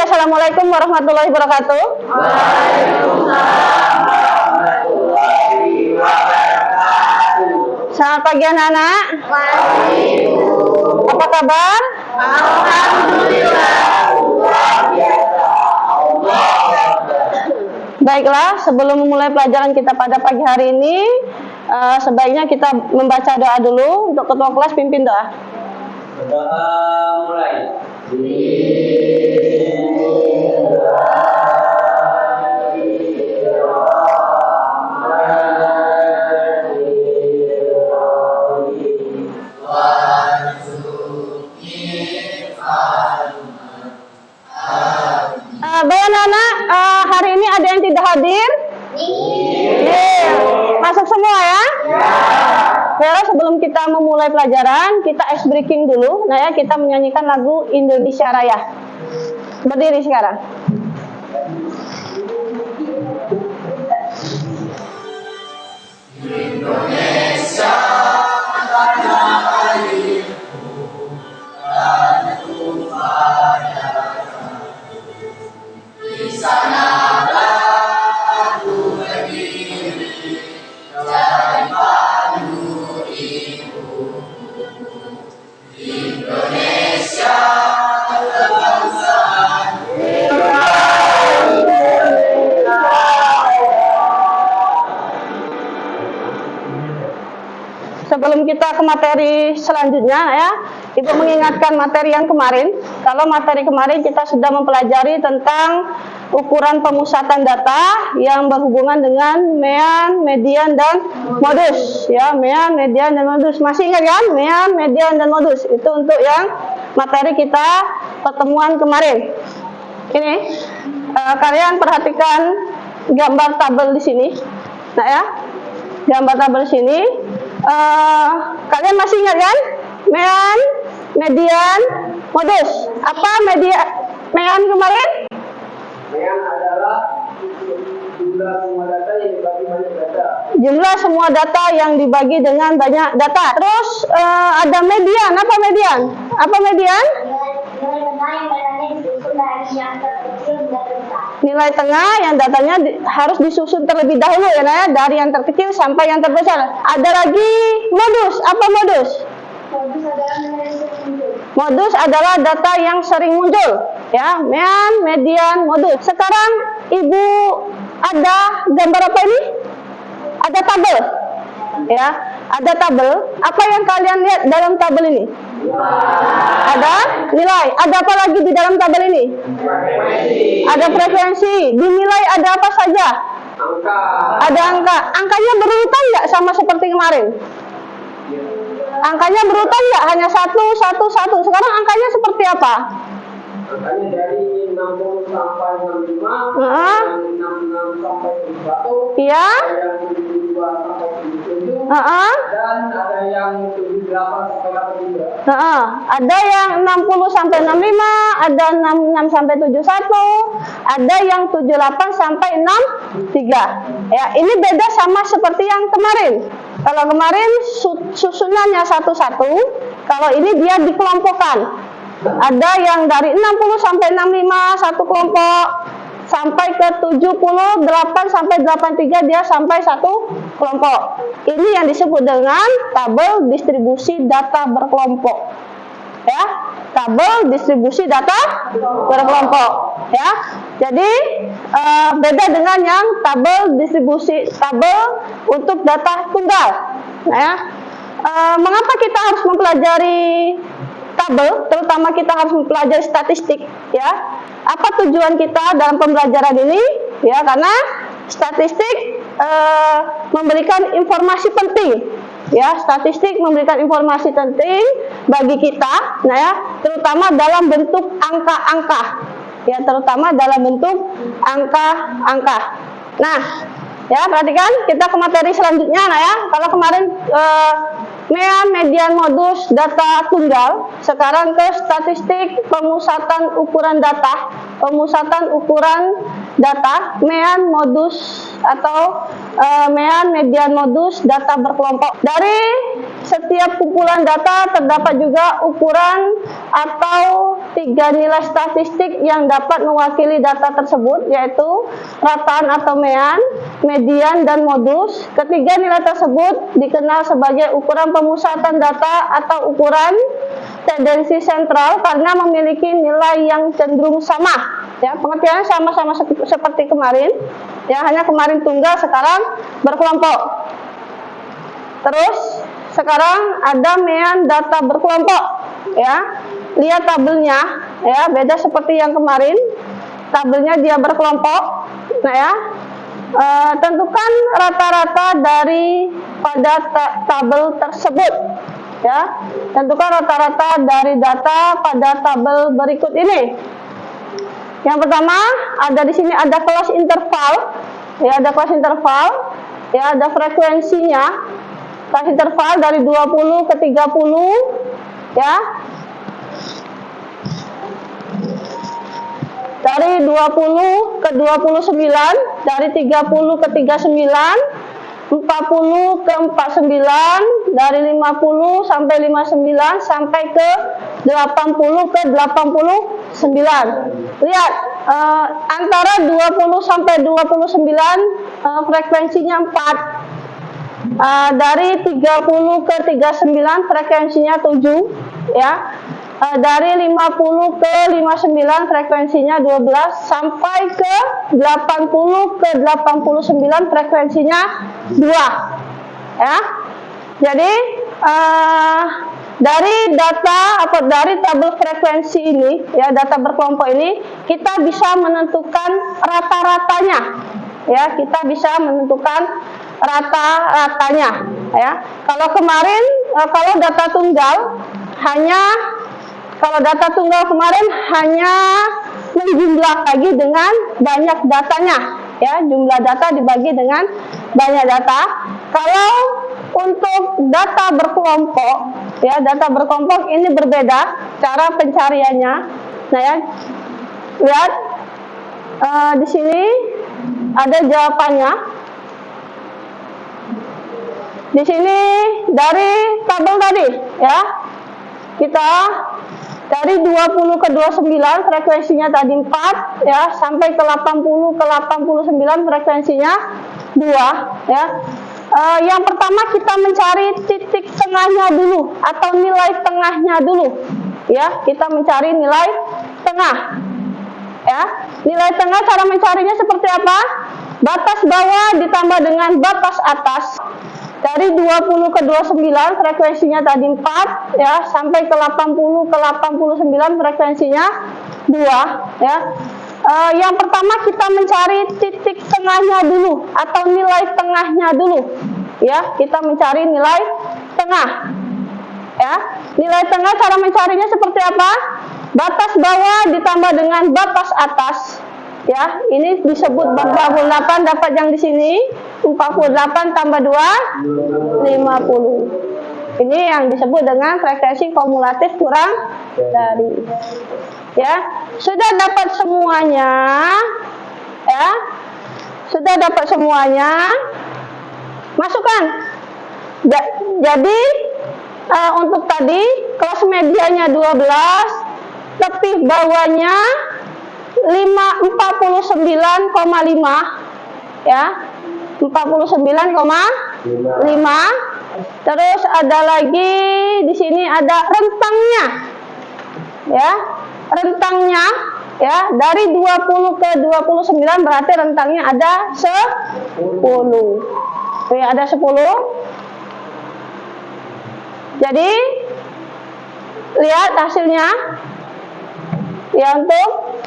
Assalamualaikum warahmatullahi wabarakatuh. Waalaikumsalam warahmatullahi wabarakatuh. Selamat pagi anak-anak. Apa kabar? Alhamdulillah, luar biasa. Baiklah, sebelum memulai pelajaran kita pada pagi hari ini, sebaiknya kita membaca doa dulu. Untuk ketua kelas pimpin doa. Doa mulai. Baik anak-anak, hari ini ada yang tidak hadir? Iya. Masuk semua ya? Ya, sebelum kita memulai pelajaran, kita ice breaking dulu. Nah ya, kita menyanyikan lagu Indonesia Raya. Berdiri sekarang. Indonesia tanah airku, tanah tumpah di sanalah aku berdiri dari padu ibu. Indonesia kebangsaan Sebelum kita ke materi selanjutnya ya, Ibu mengingatkan materi yang kemarin. Kalau materi kemarin kita sudah mempelajari tentang ukuran pemusatan data yang berhubungan dengan mean, median, dan modus. Ya, mean, median, dan modus. Masih ingat kan? Mean, median, dan modus. Itu untuk yang materi kita pertemuan kemarin. Ini, kalian perhatikan gambar tabel di sini. Nah ya, gambar tabel di sini. Kalian masih ingat kan? Mean, median, modus. Apa mean kemarin? Mean adalah jumlah semua data yang dibagi banyak data. Jumlah semua data yang dibagi dengan banyak data. Terus ada median. Apa median? Apa median? Nilai tengah yang datanya harus disusun terlebih dahulu ya, nah, dari yang terkecil sampai yang terbesar. Ada lagi modus. Apa modus? Modus adalah data yang sering muncul, ya, mean, median, modus. Sekarang Ibu ada gambar apa ini? Ada tabel, ya, ada tabel. Apa yang kalian lihat dalam tabel ini? Ada nilai. Ada apa lagi di dalam tabel ini? Ada frekuensi. Dinilai ada apa saja? Angka. Ada angka. Angkanya berurutan nggak sama seperti kemarin? Angkanya berurutan nggak? Hanya 1, 1, 1. Sekarang angkanya seperti apa? Angkanya dari 60 sampai 65, Heeh. 66 sampai 71, Iya. ada yang 72 sampai 77, Heeh. dan ada yang 78 sampai 83. Heeh. Ada yang 60 sampai 65, ada 66 sampai 71, ada yang 78 sampai 63. Ya, ini beda sama seperti yang kemarin. Kalau kemarin susunannya satu-satu, kalau ini dia dikelompokkan. Ada yang dari 60 sampai 65 satu kelompok, sampai ke 78 sampai 83 dia sampai satu kelompok. Ini yang disebut dengan tabel distribusi data berkelompok. Ya, tabel distribusi data berkelompok. Ya, jadi beda dengan yang tabel distribusi tabel untuk data tunggal. Nah, ya, mengapa kita harus mempelajari tabel, terutama kita harus mempelajari statistik, ya. Apa tujuan kita dalam pembelajaran ini? Ya, karena statistik memberikan informasi penting. Ya, statistik memberikan informasi penting bagi kita, nah ya, terutama dalam bentuk angka-angka. Ya, terutama dalam bentuk angka-angka. Nah, ya, perhatikan kita ke materi selanjutnya, nah ya. Kalau kemarin mean, median, modus, data tunggal, sekarang ke statistik pemusatan ukuran data. Pemusatan ukuran data, mean, modus, atau mean, median, modus, data berkelompok. Dari setiap kumpulan data terdapat juga ukuran atau tiga nilai statistik yang dapat mewakili data tersebut, yaitu rataan atau mean, median, dan modus. Ketiga nilai tersebut dikenal sebagai ukuran pemusatan data atau ukuran tendensi sentral karena memiliki nilai yang cenderung sama. Ya, pengertiannya sama-sama seperti kemarin. Ya, hanya kemarin tunggal, sekarang berkelompok. Terus sekarang ada mean data berkelompok. Ya, lihat tabelnya. Ya, beda seperti yang kemarin. Tabelnya dia berkelompok. Nah ya, tentukan rata-rata dari pada tabel tersebut. Ya, tentukan rata-rata dari data pada tabel berikut ini. Yang pertama, ada di sini ada kelas interval. Ya, ada kelas interval. Ya, ada frekuensinya. Kelas interval dari 20 ke 30. Ya. Dari 20 ke 29, dari 30 ke 39, 40 ke 49, dari 50 sampai 59, sampai ke 80 ke 89. Lihat, antara 20 sampai 29 frekuensinya 4. Dari 30 ke 39 frekuensinya 7. Ya. Dari 50 ke 59 frekuensinya 12, sampai ke 80 ke 89 frekuensinya 2. Ya. Jadi dari data atau dari tabel frekuensi ini, ya, data berkelompok ini, kita bisa menentukan rata-ratanya. Ya, kita bisa menentukan rata-ratanya. Ya. Kalau kemarin, kalau data tunggal kemarin hanya menjumlah lagi dengan banyak datanya. Ya, jumlah data dibagi dengan banyak data. Kalau untuk data berkelompok, ya, data berkelompok ini berbeda cara pencariannya. Nah ya, lihat di sini ada jawabannya. Di sini dari tabel tadi, ya, kita dari 20 ke 29 frekuensinya tadi 4, ya, sampai ke 80 ke 89 frekuensinya 2, ya. Yang pertama kita mencari titik tengahnya dulu atau nilai tengahnya dulu. Ya, kita mencari nilai tengah. Ya, nilai tengah cara mencarinya seperti apa? Batas bawah ditambah dengan batas atas. Dari 20 ke 29 frekuensinya tadi 4, ya, sampai ke 80 ke 89 frekuensinya 2, ya. Yang pertama kita mencari titik tengahnya dulu atau nilai tengahnya dulu. Ya, kita mencari nilai tengah. Ya, nilai tengah cara mencarinya seperti apa? Batas bawah ditambah dengan batas atas. Ya, ini disebut 48, dapat yang di sini 48 tambah 2 50. Ini yang disebut dengan frekuensi kumulatif kurang dari. Ya, sudah dapat semuanya. Ya, sudah dapat semuanya. Masukkan. Jadi untuk tadi kelas medianya 12, tepi bawahnya 49,5, ya, 49,5. Terus ada lagi di sini ada rentangnya, ya, rentangnya, ya, dari 20 ke 29 berarti rentangnya ada 10. Oke, ada 10. Jadi lihat hasilnya. Ya, untuk,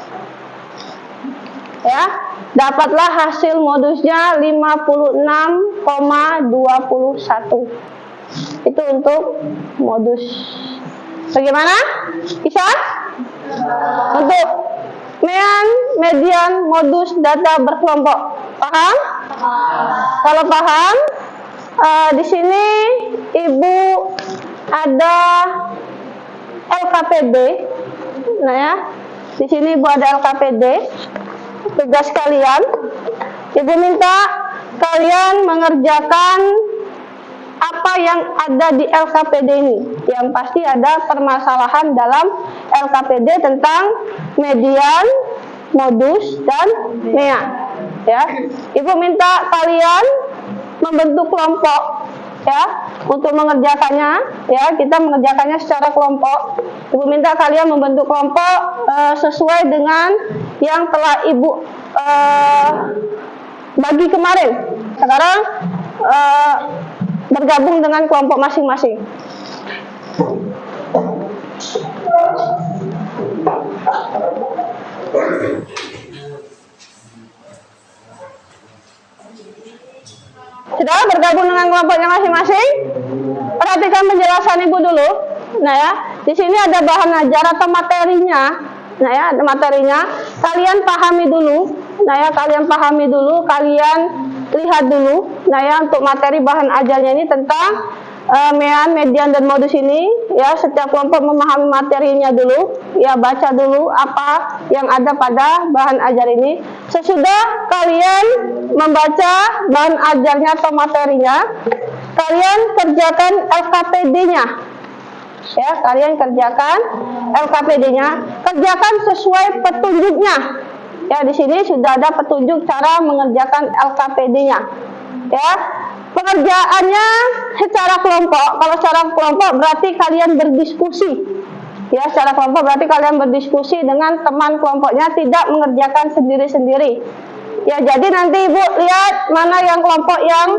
ya, dapatlah hasil modusnya 56,21. Itu untuk modus. Bagaimana? Bisa? Untuk mean, median, modus, data berkelompok. Paham? Kalau paham, di sini Ibu ada LKPD. Nah ya, di sini Ibu ada LKPD. Tugas kalian, Ibu minta kalian mengerjakan apa yang ada di LKPD ini. Yang pasti ada permasalahan dalam LKPD tentang median, modus, dan MEA. Ya, Ibu minta kalian membentuk kelompok ya untuk mengerjakannya. Ya, kita mengerjakannya secara kelompok. Ibu minta kalian membentuk kelompok sesuai dengan yang telah Ibu bagi kemarin. Sekarang bergabung dengan kelompok masing-masing. Sudah bergabung dengan kelompoknya masing-masing? Perhatikan penjelasan Ibu dulu. Nah ya, di sini ada bahan ajar atau materinya. Nah ya, ada materinya. Kalian pahami dulu. Nah ya, kalian pahami dulu. Kalian lihat dulu. Nah ya, untuk materi bahan ajarnya ini tentang MEAN, median, dan modus ini. Ya, setiap kelompok memahami materinya dulu. Ya, baca dulu apa yang ada pada bahan ajar ini. Sesudah kalian membaca bahan ajarnya atau materinya, kalian kerjakan LKPD-nya. Ya, kalian kerjakan LKPD-nya. Kerjakan sesuai petunjuknya. Ya, di sini sudah ada petunjuk cara mengerjakan LKPD-nya. Ya, pengerjaannya secara kelompok. Kalau secara kelompok berarti kalian berdiskusi. Ya, secara kelompok berarti kalian berdiskusi dengan teman kelompoknya, tidak mengerjakan sendiri-sendiri. Ya, jadi nanti Ibu lihat mana yang kelompok yang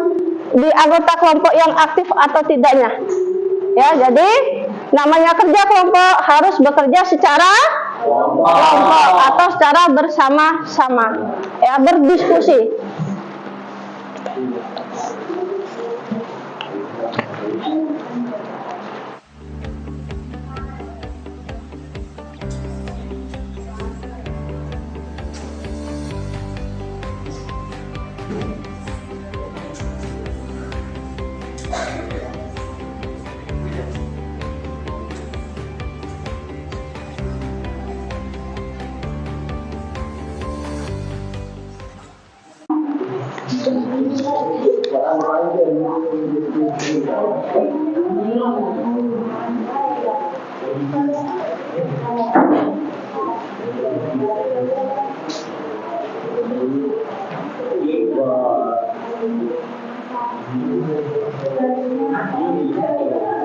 di anggota kelompok yang aktif atau tidaknya. Ya, jadi namanya kerja kelompok harus bekerja secara kelompok atau secara bersama-sama. Ya, berdiskusi.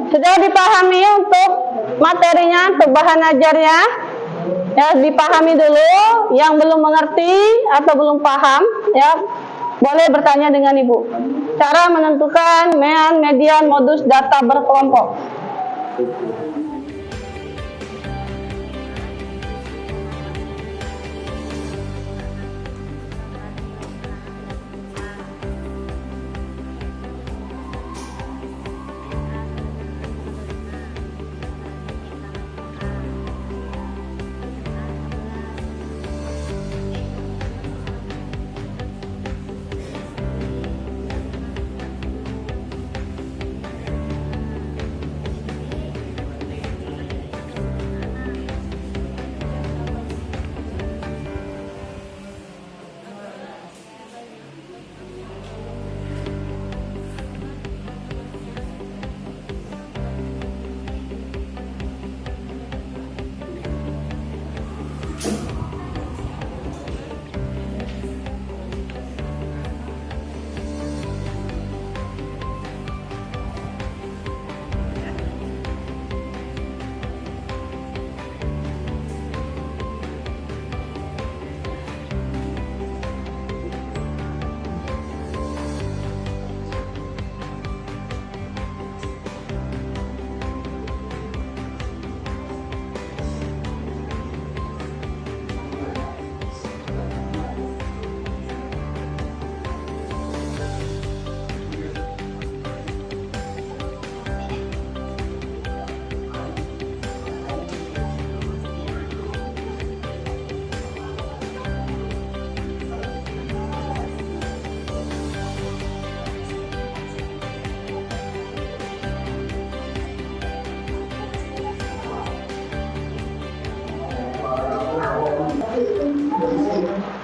Sudah dipahami untuk materinya, untuk bahan ajarnya? Ya, dipahami dulu. Yang belum mengerti atau belum paham, ya, boleh bertanya dengan Ibu. Cara menentukan MEAN, median, modus, data berkelompok.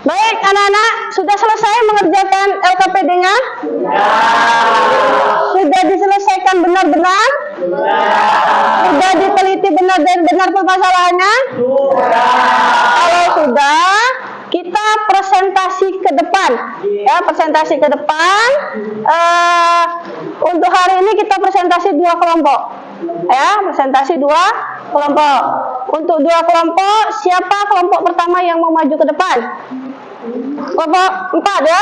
Baik, anak-anak, sudah selesai mengerjakan LKPD-nya? Ya. Sudah diselesaikan diucapkan benar-benar? Sudah diteliti benar dan benar permasalahannya? Kalau sudah, kita presentasi ke depan. Ya, presentasi ke depan. Untuk hari ini kita presentasi 2 kelompok. Ya, presentasi 2 kelompok. Untuk 2 kelompok, siapa kelompok pertama yang mau maju ke depan? Kelompok 4 ya.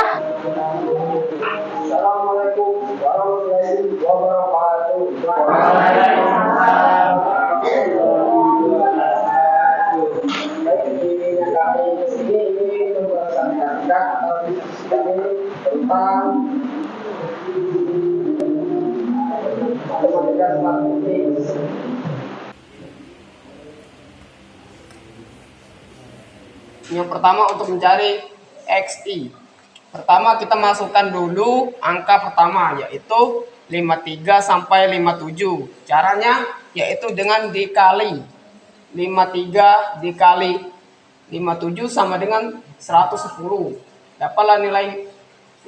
Assalamualaikum warahmatullahi wabarakatuh. Baik, ini kami kesini ini memperkenalkan kami tentang matematika statistik. Yang pertama untuk mencari XI. Pertama kita masukkan dulu angka pertama yaitu 53 sampai 57. Caranya yaitu dengan dikali. 53 dikali 57 sama dengan 110. Dapatlah nilai V.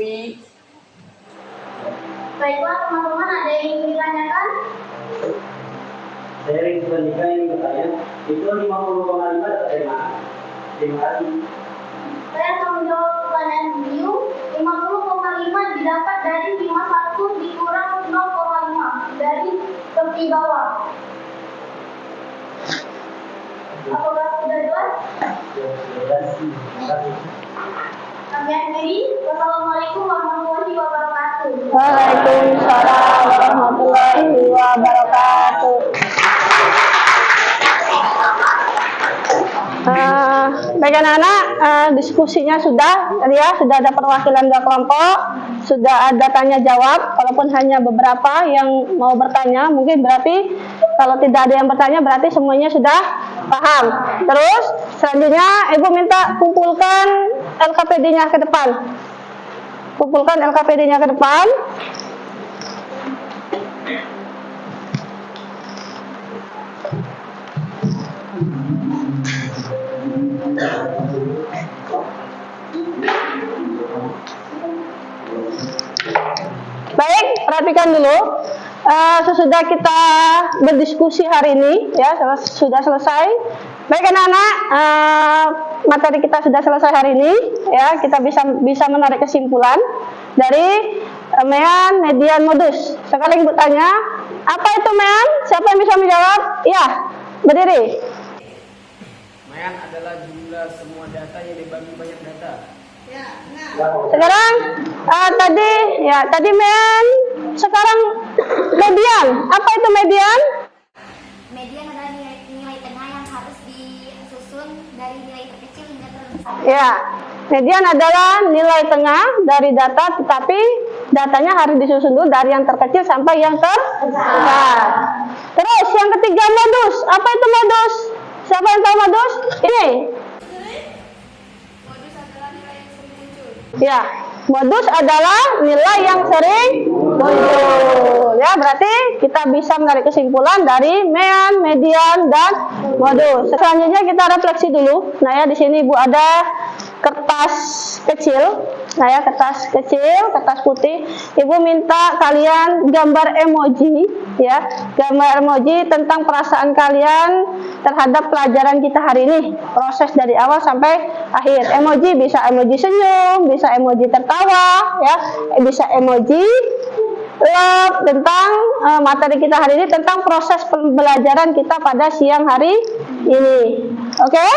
Baiklah teman-teman, ada yang ingin ditanyakan? Dari sebenarnya ini katanya itu 50,5 dapat dari mana? Terima kasih. Saya akan menjawab pertanyaan beliau. 50,5 didapat dari 51 dikurang 0,5 dari tepi bawah. Apakah sudah jelas? Kami akhiri. Wassalamualaikum warahmatullahi wabarakatuh. Waalaikumsalam warahmatullahi wabarakatuh. Baik anak-anak, diskusinya sudah ya, sudah ada perwakilan 2 kelompok, sudah ada tanya jawab. Walaupun hanya beberapa yang mau bertanya, mungkin berarti kalau tidak ada yang bertanya berarti semuanya sudah paham. Terus selanjutnya Ibu minta kumpulkan LKPD-nya ke depan. Kumpulkan LKPD-nya ke depan. Baik, perhatikan dulu. Sesudah kita berdiskusi hari ini, ya sudah selesai. Baik anak-anak, materi kita sudah selesai hari ini. Ya, kita bisa menarik kesimpulan dari mean, median, modus. Sekarang Ibu tanya, apa itu mean? Siapa yang bisa menjawab? Ya, berdiri. Mean adalah jumlah semua data yang dibagi banyak data. Sekarang tadi mean, sekarang median. Apa itu median? Median adalah nilai tengah yang harus disusun dari nilai terkecil hingga terbesar. Ya, median adalah nilai tengah dari data, tetapi datanya harus disusun dulu dari yang terkecil sampai yang terbesar. Terus yang ketiga modus. Apa itu modus? Siapa yang tahu modus? Ini. Modus adalah nilai yang sering muncul. Ya, modus adalah nilai yang sering muncul. Ya, berarti kita bisa menarik kesimpulan dari mean, median, dan modus. Selanjutnya kita refleksi dulu. Nah ya, di sini Ibu ada kertas kecil. Nah ya, kertas kecil, kertas putih. Ibu minta kalian gambar emoji, ya, gambar emoji tentang perasaan kalian terhadap pelajaran kita hari ini. Proses dari awal sampai akhir. Emoji bisa emoji senyum, bisa emoji tertawa, ya, bisa emoji love tentang materi kita hari ini, tentang proses pembelajaran kita pada siang hari ini. Oke?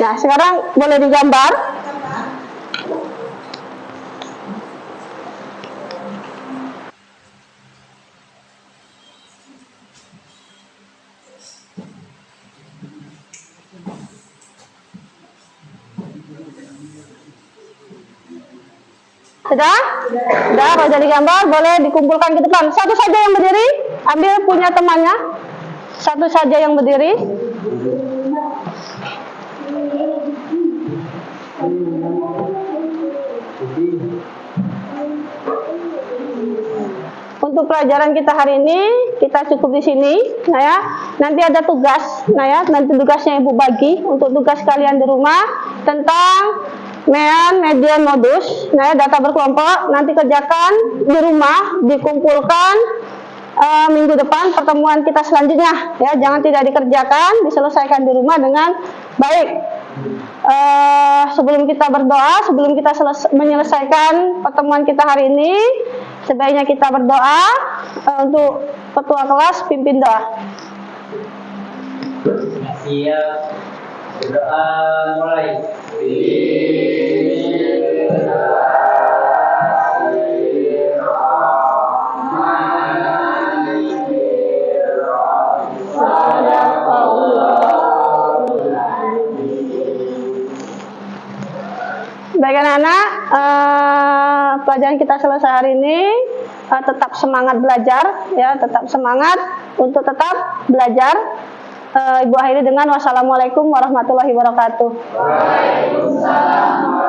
Nah, sekarang boleh digambar. Sudah? Sudah, kalau jadi gambar boleh dikumpulkan ke depan. Satu saja yang berdiri, ambil punya temannya. Satu saja yang berdiri. Untuk pelajaran kita hari ini kita cukup di sini. Nah ya, nanti ada tugas. Nah ya, nanti tugasnya Ibu bagi untuk tugas kalian di rumah tentang mean, median, modus. Nah ya, data berkelompok nanti kerjakan di rumah, dikumpulkan minggu depan pertemuan kita selanjutnya ya, jangan tidak dikerjakan, diselesaikan di rumah dengan baik. Sebelum kita berdoa, sebelum kita menyelesaikan pertemuan kita hari ini, sebaiknya kita berdoa. Untuk ketua kelas pimpin doa. Siap. Berdoa mulai. Baik anak-anak, pelajaran kita selesai hari ini. Tetap semangat belajar, ya, tetap semangat untuk tetap belajar. Ibu akhiri dengan wassalamualaikum warahmatullahi wabarakatuh. Waalaikumsalam.